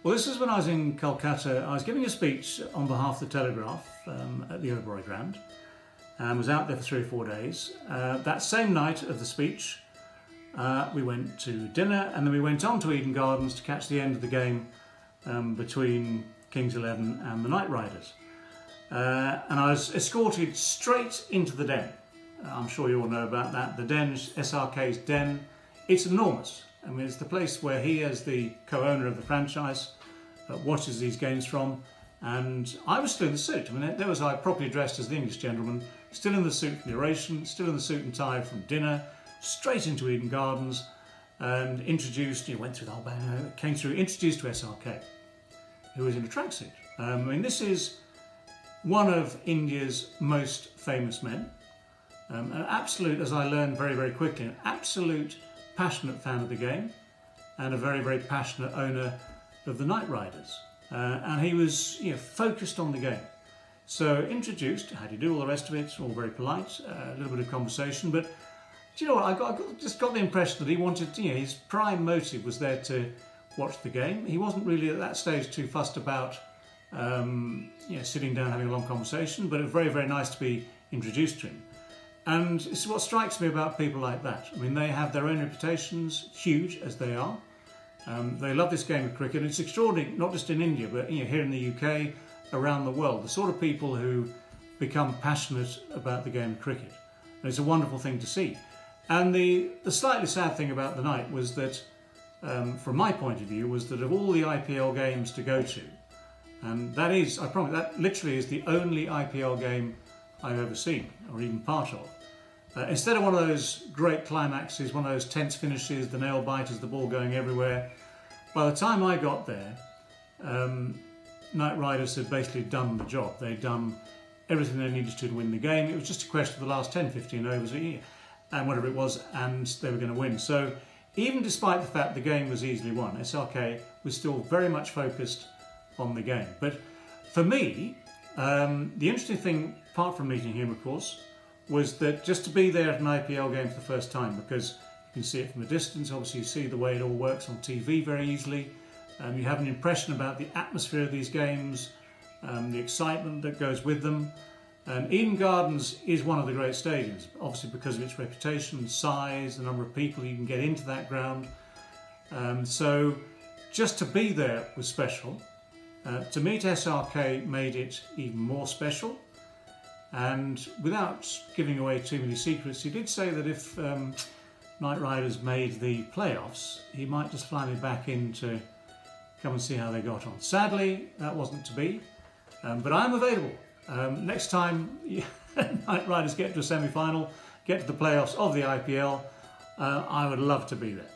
Well, this was when I was in Kolkata. I was giving a speech on behalf of the Telegraph at the Oberoi Ground, and was out there for 3 or 4 days. That same night of the speech, we went to dinner, and then we went on to Eden Gardens to catch the end of the game between Kings 11 and the Knight Riders. And I was escorted straight into the den. I'm sure you all know about that. The den, SRK's den, it's enormous. I mean, it's the place where he, as the co-owner of the franchise, watches these games from. And I was still in the suit. I mean, there was I properly dressed as the English gentleman, still in the suit from the oration, still in the suit and tie from dinner, straight into Eden Gardens, and introduced, went through the whole bang, came through, introduced to SRK, who was in a tracksuit. I mean, this is one of India's most famous men. An absolute, as I learned very, very quickly, an absolute passionate fan of the game, and a very, very passionate owner of the Knight Riders. And he was focused on the game. So introduced, how do you do, all the rest of it, all very polite, a little bit of conversation. But do you know what, I just got the impression that he wanted, his prime motive was there to watch the game. He wasn't really at that stage too fussed about sitting down having a long conversation, but it was very, very nice to be introduced to him. And it's what strikes me about people like that. I mean, they have their own reputations, huge as they are. They love this game of cricket. It's extraordinary, not just in India, but here in the UK, around the world, the sort of people who become passionate about the game of cricket. And it's a wonderful thing to see. And the slightly sad thing about the night was that, from my point of view, was that of all the IPL games to go to, and that is, I promise, that literally is the only IPL game I've ever seen, or even part of. Instead of one of those great climaxes, one of those tense finishes, the nail biters, the ball going everywhere, by the time I got there, Knight Riders had basically done the job. They'd done everything they needed to win the game. It was just a question of the last 10, 15 overs, and whatever it was, and they were going to win. So even despite the fact the game was easily won, SRK was still very much focused on the game. But for me, the interesting thing, apart from meeting him, of course, was that just to be there at an IPL game for the first time, because you can see it from a distance, obviously you see the way it all works on TV very easily, you have an impression about the atmosphere of these games, the excitement that goes with them. Eden Gardens is one of the great stadiums, obviously because of its reputation, size, the number of people you can get into that ground. So just to be there was special. To meet SRK made it even more special. And without giving away too many secrets, he did say that if Knight Riders made the playoffs, he might just fly me back in to come and see how they got on. Sadly, that wasn't to be, but I'm available. Next time Knight Riders get to a semi-final, get to the playoffs of the IPL, I would love to be there.